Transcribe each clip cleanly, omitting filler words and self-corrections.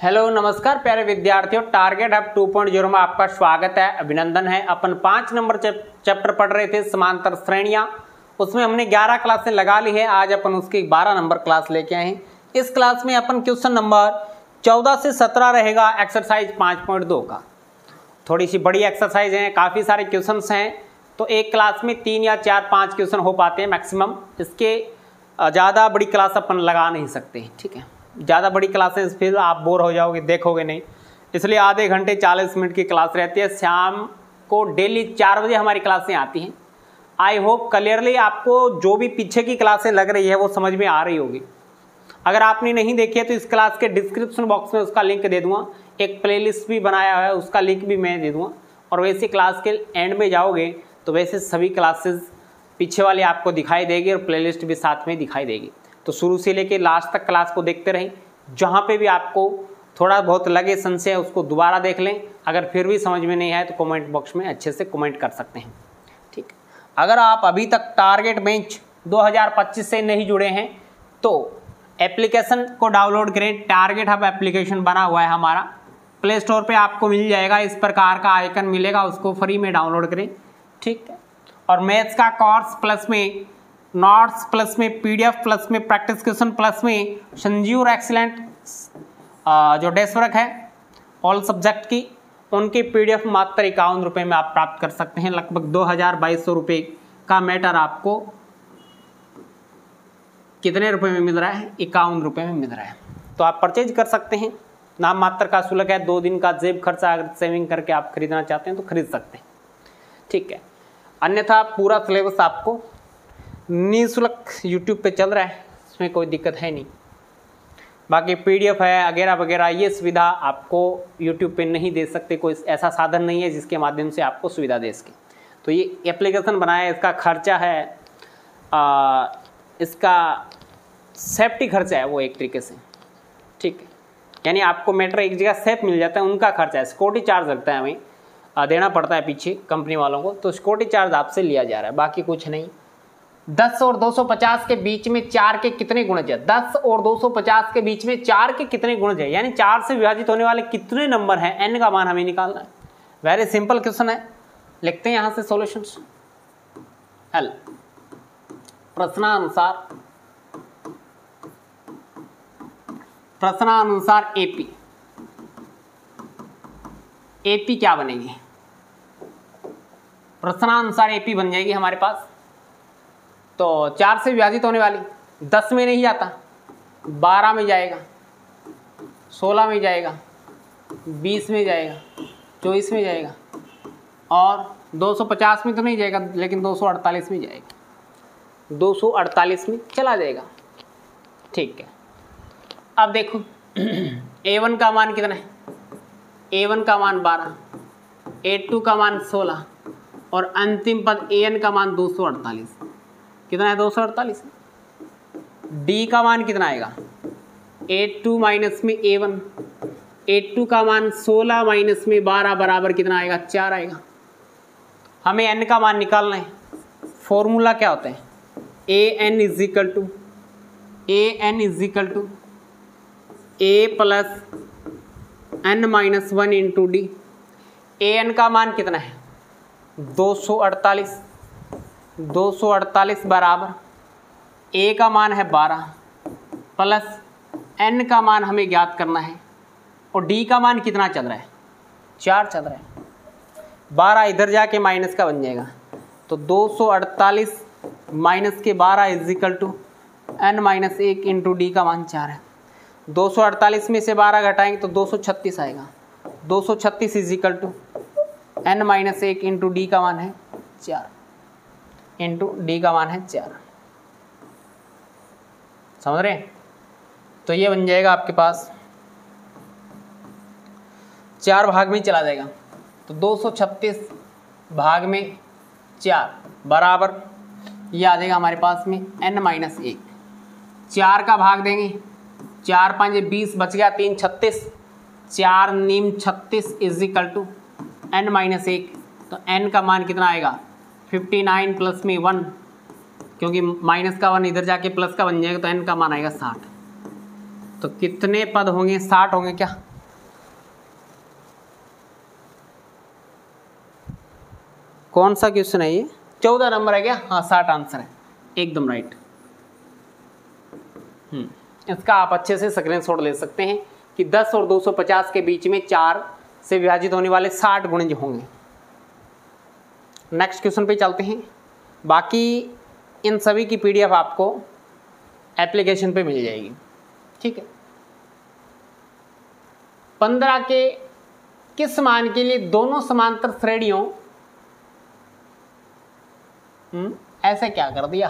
Hello नमस्कार प्यारे विद्यार्थियों, टारगेट हब 2.0 में आपका स्वागत है, अभिनंदन है। अपन 5 नंबर चैप्टर पढ़ रहे थे, समांतर श्रेणियां। उसमें हमने 11 क्लासें लगा ली है। आज अपन उसकी 12 नंबर क्लास लेके आए हैं। इस क्लास में अपन क्वेश्चन नंबर 14 से 17 रहेगा, एक्सरसाइज 5.2 का। थोड़ी सी बड़ी एक्सरसाइज है, काफ़ी सारे क्वेश्चन हैं, तो एक क्लास में 3 या 4-5 क्वेश्चन हो पाते हैं मैक्सिमम। इसके ज़्यादा बड़ी क्लास अपन लगा नहीं सकते, ठीक है। ज़्यादा बड़ी क्लासेस फिर आप बोर हो जाओगे, देखोगे नहीं, इसलिए आधे घंटे 40 मिनट की क्लास रहती है। शाम को डेली 4 बजे हमारी क्लासें आती हैं। आई होप क्लियरली आपको जो भी पीछे की क्लासें लग रही है वो समझ में आ रही होगी। अगर आपने नहीं देखी है तो इस क्लास के डिस्क्रिप्शन बॉक्स में उसका लिंक दे दूंगा। एक प्लेलिस्ट भी बनाया है, उसका लिंक भी मैं दे दूंगा। और वैसे क्लास के एंड में जाओगे तो वैसे सभी क्लासेस पीछे वाली आपको दिखाई देगी और प्लेलिस्ट भी साथ में दिखाई देगी। तो शुरू से लेके लास्ट तक क्लास को देखते रहें। जहाँ पे भी आपको थोड़ा बहुत लगे संशय उसको दोबारा देख लें। अगर फिर भी समझ में नहीं आए तो कमेंट बॉक्स में अच्छे से कमेंट कर सकते हैं, ठीक। अगर आप अभी तक टारगेट बेंच 2025 से नहीं जुड़े हैं तो एप्लीकेशन को डाउनलोड करें। टारगेट हब एप्लीकेशन बना हुआ है हमारा, प्ले स्टोर पर आपको मिल जाएगा। इस प्रकार का आइकन मिलेगा, उसको फ्री में डाउनलोड करें, ठीक है। और मैथ्स का कोर्स प्लस में नोट्स प्लस में पीडीएफ प्लस में प्रैक्टिस क्वेश्चन प्लस में संजीव और एक्सीलेंट जो डेस्क वर्क है ऑल सब्जेक्ट की, उनकी पीडीएफ मात्र 51 रुपये में आप प्राप्त कर सकते हैं। लगभग 2200 रुपये का मैटर आपको कितने रुपए में मिल रहा है? 51 रुपये में मिल रहा है। तो आप परचेज कर सकते हैं। नाम मात्र का शुल्क है, 2 दिन का जेब खर्चा अगर सेविंग करके आप खरीदना चाहते हैं तो खरीद सकते हैं, ठीक है। अन्यथा पूरा सिलेबस आपको निःशुल्क यूट्यूब पे चल रहा है, इसमें कोई दिक्कत है नहीं। बाकी पीडीएफ है वगैरह वगैरह, ये सुविधा आपको यूट्यूब पे नहीं दे सकते। कोई ऐसा साधन नहीं है जिसके माध्यम से आपको सुविधा दे सके। तो ये एप्लीकेशन बनाया, इसका खर्चा है, इसका सेफ्टी खर्चा है वो एक तरीके से, ठीक है। यानी आपको मैटर एक जगह सेफ मिल जाता है, उनका खर्चा है। सिक्योरिटी चार्ज लगता है, हमें देना पड़ता है पीछे कंपनी वालों को, तो सिक्योरिटी चार्ज आपसे लिया जा रहा है, बाकी कुछ नहीं। 10 और 250 के बीच में 4 के कितने गुणज है? 10 और 250 के बीच में 4 के कितने गुणज है? यानी 4 से विभाजित होने वाले कितने नंबर हैं? n का मान हमें निकालना है। वेरी सिंपल क्वेश्चन है, लिखते हैं यहां से सॉल्यूशंस। हल प्रश्नानुसार एपी क्या बनेगी? प्रश्नानुसार एपी बन जाएगी हमारे पास। तो 4 से विभाजित होने वाली 10 में नहीं जाता, 12 में जाएगा, 16 में जाएगा, 20 में जाएगा, 24 में जाएगा और 250 में तो नहीं जाएगा, लेकिन 248 में जाएगा। 248 में चला जाएगा, ठीक है। अब देखो A1 का मान कितना है? A1 का मान 12, A2 का मान 16 और अंतिम पद AN का मान 248। कितना है? 248। डी का मान कितना आएगा? A2 माइनस में A1, A2 का मान 16 माइनस में 12 बराबर कितना आएगा? 4 आएगा। हमें n का मान निकालना है। फॉर्मूला क्या होता है? AN is equal to A plus n minus 1 into D. AN का मान कितना है? 248 बराबर A का मान है 12 प्लस n का मान हमें ज्ञात करना है और D का मान कितना चल रहा है? 4 चल रहा है। 12 इधर जाके माइनस का बन जाएगा, तो 248 माइनस के 12 is equal to n minus 1 into D का मान 4 है। 248 में से 12 घटाएंगे तो 236 आएगा। 236 is equal to n minus 1 into D का मान है 4 इंटू डी का मान है 4। समझ रहे हैं? तो ये बन जाएगा आपके पास 4 भाग में चला जाएगा, तो 236 भाग में 4 बराबर ये आ जाएगा हमारे पास में n माइनस 1। 4 का भाग देंगे, 4 5 20 बच गया, 3 36, 4 नीम 36 is equal to n minus 1। तो n का मान कितना आएगा? 59 प्लस में 1, क्योंकि माइनस का 1 इधर जाके प्लस का बन जाएगा, तो n का मान आएगा 60। तो कितने पद होंगे? 60 होंगे क्या? कौन सा क्वेश्चन है ये? 14 नंबर है क्या? हाँ 60 आंसर है, एकदम राइट। इसका आप अच्छे से स्क्रीनशॉट ले सकते हैं कि 10 और 250 के बीच में 4 से विभाजित होने वाले 60 गुणज होंगे। नेक्स्ट क्वेश्चन पे चलते हैं। बाकी इन सभी की पीडीएफ आपको एप्लीकेशन पे मिल जाएगी, ठीक है। 15 के किस मान के लिए दोनों समांतर श्रेणियों ऐसे क्या कर दिया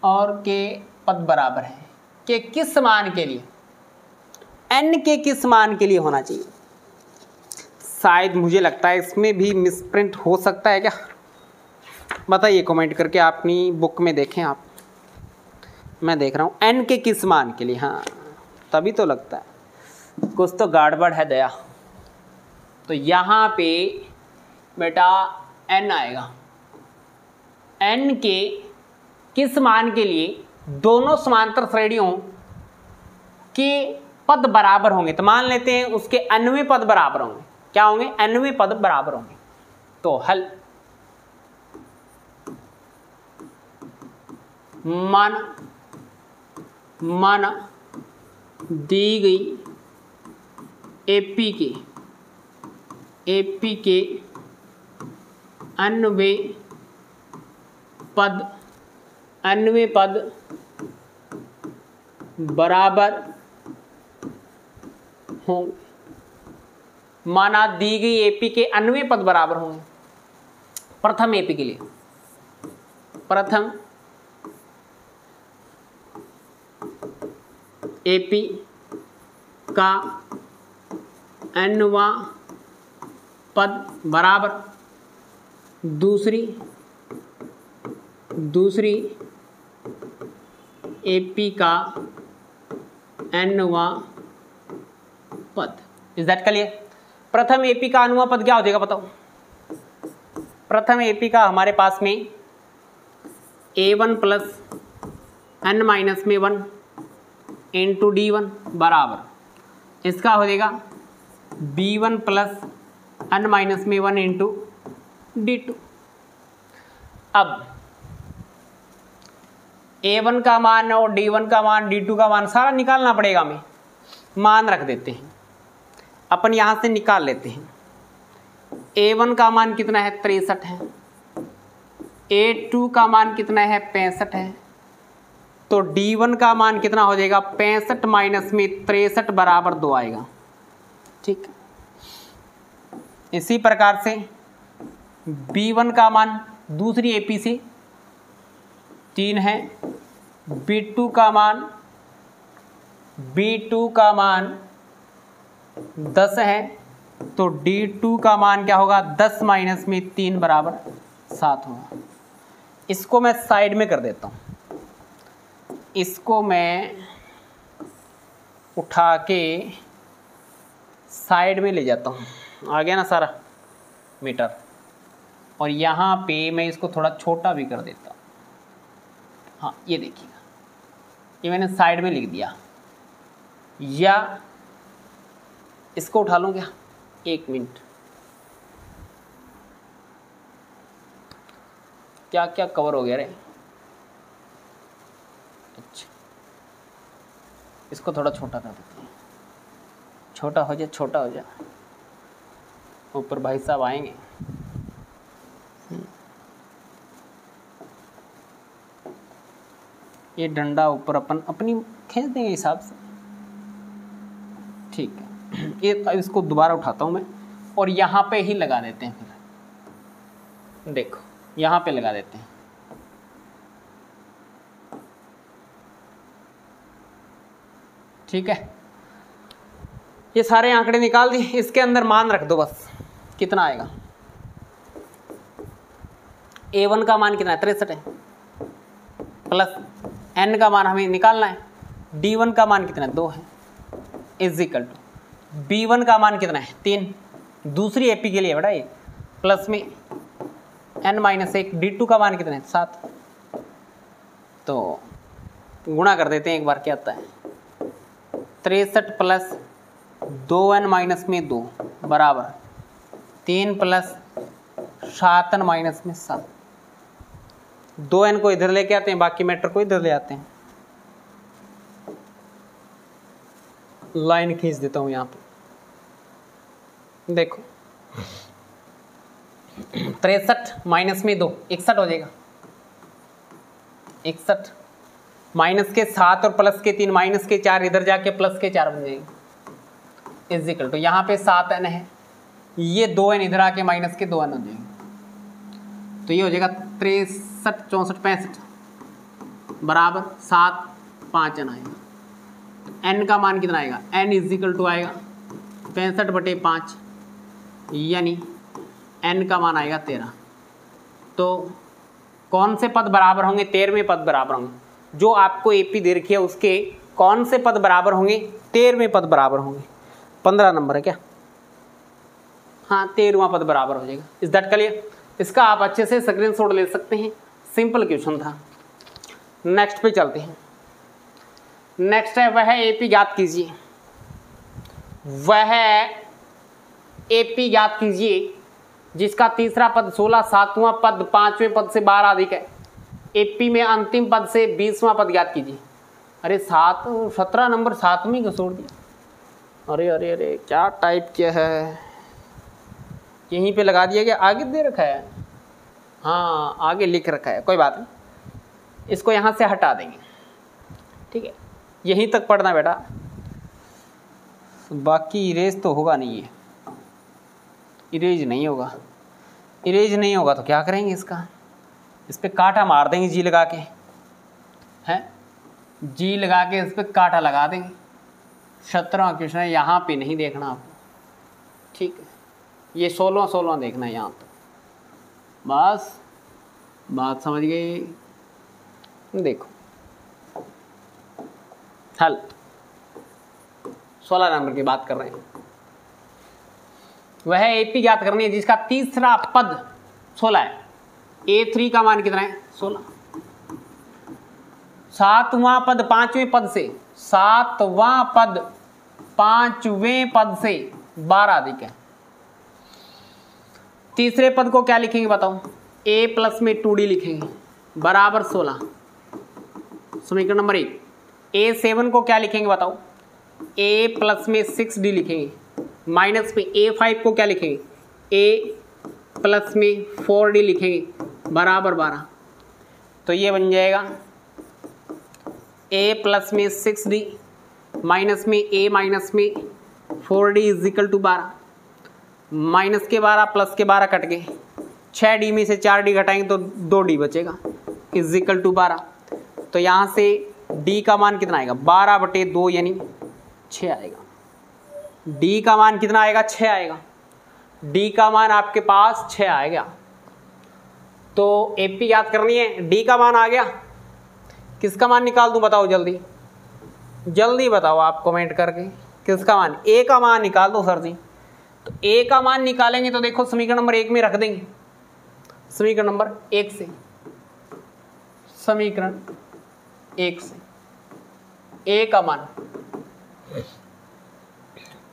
और के पद बराबर है कि किस मान के लिए, n के किस मान के लिए होना चाहिए? शायद मुझे लगता है इसमें भी मिसप्रिंट हो सकता है क्या, बताइए कमेंट करके। अपनी बुक में देखें आप, मैं देख रहा हूँ n के किस मान के लिए। हाँ तभी तो लगता है कुछ तो गड़बड़ है दया। तो यहाँ पे बेटा n आएगा, n के किस मान के लिए दोनों समांतर श्रेणियों के पद बराबर होंगे। तो मान लेते हैं उसके अन्वय पद बराबर होंगे। क्या होंगे? अन्वय पद बराबर होंगे। तो हल माना दी गई एपी के अन्वय पद बराबर होंगे। माना दी गई एपी के अन्वय पद बराबर होंगे। प्रथम एपी के लिए, प्रथम एपी का अन्वय पद बराबर दूसरी एपी का अन्वय पद। Is that clear? प्रथम एपी का अनुवा पद क्या हो जाएगा बताओ? प्रथम एपी का हमारे पास में a1 प्लस n माइनस में 1 इंटू d1 बराबर इसका हो जाएगा b1 प्लस n माइनस में 1 इंटू d2। अब a1 का मान और d1 का मान d2 का मान सारा निकालना पड़ेगा। हमें मान रख देते हैं, अपन यहाँ से निकाल लेते हैं। a1 का मान कितना है? 63 है। a2 का मान कितना है? 65 है। तो d1 का मान कितना हो जाएगा? 65 माइनस में 63 बराबर 2 आएगा, ठीक। इसी प्रकार से b1 का मान दूसरी एपी से 3 है। b2 का मान 10 है। तो d2 का मान क्या होगा? 10 माइनस में 3 बराबर 7 होगा। इसको मैं साइड में कर देता हूँ, इसको मैं उठा के साइड में ले जाता हूँ। आ गया ना सारा मीटर। और यहाँ पे मैं इसको थोड़ा छोटा भी कर देता हूँ। हाँ ये देखिएगा, ये मैंने साइड में लिख दिया। या इसको उठा लूँ क्या? 1 मिनट। क्या क्या कवर हो गया रे? अच्छा इसको थोड़ा छोटा कर देते हैं। छोटा हो जाए, छोटा हो जाए। ऊपर भाई साहब आएंगे। ये डंडा ऊपर अपन अपनी खींच देंगे हिसाब से, ठीक है। ये इसको दोबारा उठाता हूँ मैं और यहाँ पे ही लगा देते हैं। फिर देखो यहाँ पे लगा देते हैं, ठीक है। ये सारे आंकड़े निकाल दिए, इसके अंदर मान रख दो बस। कितना आएगा? a1 का मान कितना है? 63 है। प्लस n का मान हमें निकालना है। d1 का मान कितना है? 2 है। इज इक्वल टू b1 का मान कितना है? 3। दूसरी एपी के लिए बेटा ये प्लस में n माइनस 1। d2 का मान कितना है? 7। तो गुणा कर देते हैं एक बार, क्या आता है? 63 प्लस 2n माइनस में 2 बराबर 3 प्लस 7 n माइनस में 7, 2n को इधर लेके आते हैं, बाकी मैटर को इधर ले आते हैं। लाइन खींच देता हूं यहां पे, देखो 63 माइनस में 2 61 हो जाएगा। 61 माइनस के 7 और प्लस के 3 माइनस के 4 इधर जाके प्लस के 4 बन जाएंगे। इज इक्वल टू यहाँ पे 7n है, ये 2n इधर आके माइनस के 2n हो जाएंगे। तो ये हो जाएगा 63 64 65 बराबर 7 5n आएगा। n का मान कितना आएगा, n इज इक्वल टू आएगा 65/5, यानी n का मान आएगा 13। तो कौन से पद बराबर होंगे, 13वें पद बराबर होंगे। जो आपको एपी दे रखी है उसके कौन से पद बराबर होंगे, 13वें पद बराबर होंगे। 15 नंबर है क्या, हाँ 13वां पद बराबर हो जाएगा। Is that clear? इसका आप अच्छे से स्क्रीनशॉट ले सकते हैं, सिंपल क्वेश्चन था। नेक्स्ट पे चलते हैं। नेक्स्ट है वह एपी ज्ञात कीजिए, वह एपी ज्ञात कीजिए जिसका तीसरा पद 16, 7वां पद 5वें पद से 12 अधिक है। एपी में अंतिम पद से 20वां पद ज्ञात कीजिए। अरे 17 नंबर 7वें को छोड़ दिया। अरे अरे अरे क्या टाइप किया है, यहीं पे लगा दिया गया, आगे दे रखा है, हाँ आगे लिख रखा है, कोई बात नहीं, इसको यहाँ से हटा देंगे, ठीक है। यहीं तक पढ़ना बेटा, बाकी इरेज तो होगा नहीं, है इरेज नहीं होगा। इरेज नहीं होगा तो क्या करेंगे, इसका इस पर कांटा मार देंगे जी लगा के, हैं जी लगा के इस पर कांटा लगा देंगे। 17वां क्वेश्चन है, यहाँ पे नहीं देखना आपको, ठीक है। ये 16वां देखना है यहाँ तो, बस बात समझ गए। देखो हल 16 नंबर की बात कर रहे हैं। वह एपी ज्ञात करनी है जिसका तीसरा पद 16 है। A3 का मान कितना है, 16। 7वां पद 5वें पद से, 7वां पद 5वें पद से 12 अधिक है। तीसरे पद को क्या लिखेंगे बताओ, a प्लस में 2d लिखेंगे बराबर 16। समीकरण नंबर 1। A7 को क्या लिखेंगे बताओ, a प्लस में 6d लिखेंगे, माइनस में A5 को क्या लिखेंगे, a प्लस में 4d लिखेंगे बराबर 12। तो ये बन जाएगा a प्लस में 6d माइनस में a माइनस में 4d is equal to 12। Minus के 12 प्लस के 12 कट गए, 6d में से 4d घटाएंगे तो 2d बचेगा इज इक्वल टू 12। तो यहाँ से d का मान कितना आएगा, 12/2 यानी 6 आएगा। d का मान कितना आएगा, 6 आएगा। d का मान आपके पास 6 आएगा। तो एपी याद करनी है, d का मान आ गया, किसका मान निकाल दूं बताओ, जल्दी जल्दी बताओ आप कमेंट करके, किसका मान, a का मान निकाल दो सर जी। तो a का मान निकालेंगे तो देखो समीकरण नंबर 1 में रख देंगे, समीकरण नंबर 1 से, समीकरण 1 से a का मान,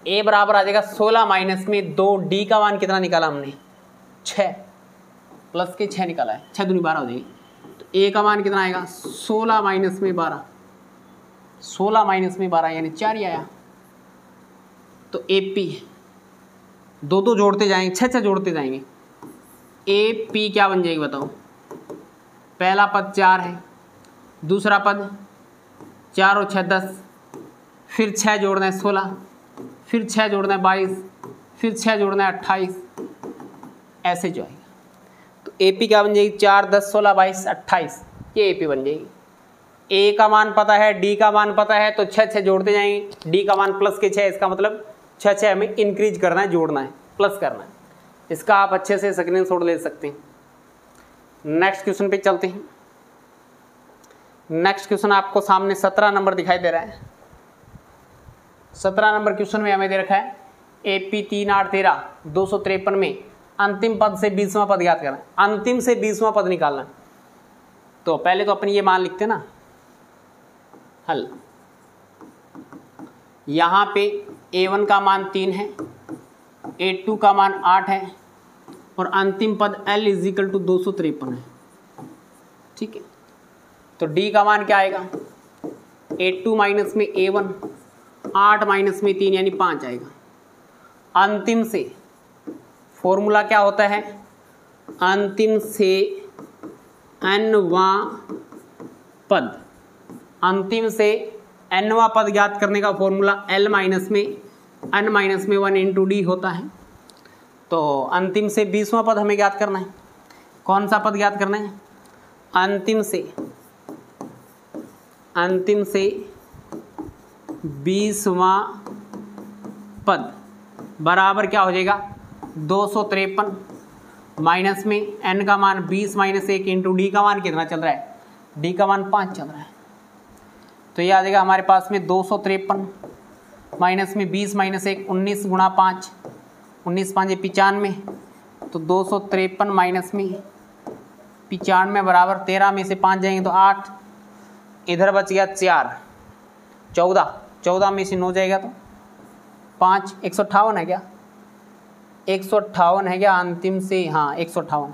a बराबर आ जाएगा 16 माइनस में 2, d का मान कितना निकाला हमने, 6 प्लस के 6 निकाला है, 6 दूनी 12 हो जाएगी। तो a का मान कितना आएगा, 16 माइनस में 12, 16 माइनस में 12 यानी 4 ही आया। तो AP 2 जोड़ते जाएंगे, 6 जोड़ते जाएंगे, AP क्या बन जाएगी बताओ। पहला पद 4 है, दूसरा पद 4 और 6 10, फिर 6 जोड़ना है 16, फिर 6 जोड़ना है 22, फिर 6 जोड़ना है 28, ऐसे जो आएगा। तो AP क्या बन जाएगी, 4 10 16 22 28, ये AP बन जाएगी। A का मान पता है, D का मान पता है, तो 6 जोड़ते जाएंगे, D का मान प्लस के 6, इसका मतलब 6 हमें इंक्रीज करना है, जोड़ना है, प्लस करना है। इसका आप अच्छे से स्क्रीनशॉट ले सकते हैं। नेक्स्ट क्वेश्चन पे चलते हैं। नेक्स्ट क्वेश्चन आपको सामने 17 नंबर दिखाई दे रहा है। 17 नंबर क्वेश्चन में हमें दे रखा है AP 3 8 13 253 में अंतिम पद से 20वां पद याद करना है। अंतिम से 20वां पद निकालना है। तो पहले तो अपनी ये मान लिखते ना, हल। यहाँ पे A1 का मान 3 है, A2 का मान 8 है और अंतिम पद L इजिकल टू 253 है। ठीक है, तो D का मान क्या आएगा, 82 माइनस में A1, 8 माइनस में 3 यानी 5 आएगा। अंतिम से फॉर्मूला क्या होता है, अंतिम से nवां पद, अंतिम से nवां पद ज्ञात करने का फॉर्मूला L माइनस में n माइनस में 1 इंटू D होता है। तो अंतिम से 20वां पद हमें ज्ञात करना है। कौन सा पद ज्ञात करना है, अंतिम से 20वां पद बराबर क्या हो जाएगा, 253 माइनस में n का मान 20 माइनस 1 इंटू D का मान कितना चल रहा है, D का मान 5 चल रहा है। तो ये आ जाएगा हमारे पास में 253 माइनस में 20 माइनस 1, 19 गुणा 5, 19 5 95, तो 253 माइनस में 95 बराबर 13 में से 5 जाएंगे तो 8, इधर बच गया 4, 14 में से 9 जाएगा तो 5, 158 है क्या, 158 है क्या अंतिम से, हाँ 158।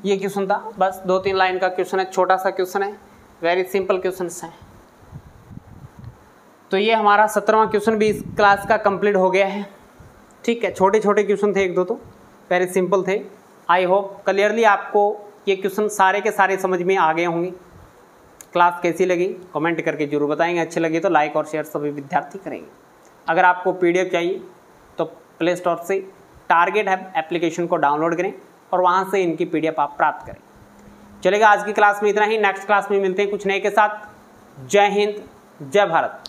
ये क्वेश्चन था, बस 2-3 लाइन का क्वेश्चन है, छोटा सा क्वेश्चन है, वेरी सिंपल क्वेश्चन है। तो ये हमारा 17वां क्वेश्चन भी इस क्लास का कंप्लीट हो गया है। ठीक है, छोटे छोटे क्वेश्चन थे, 1-2 तो वेरी सिंपल थे। आई होप क्लियरली आपको ये क्वेश्चन सारे के सारे समझ में आ गए होंगे। क्लास कैसी लगी कमेंट करके जरूर बताएंगे, अच्छी लगी तो लाइक और शेयर सभी विद्यार्थी करेंगे। अगर आपको PDF चाहिए तो प्ले स्टोर से टारगेट एप्लीकेशन को डाउनलोड करें और वहाँ से इनकी PDF आप प्राप्त करें। चलेगा, आज की क्लास में इतना ही, नेक्स्ट क्लास में मिलते हैं कुछ नए के साथ। जय हिंद, जय भारत।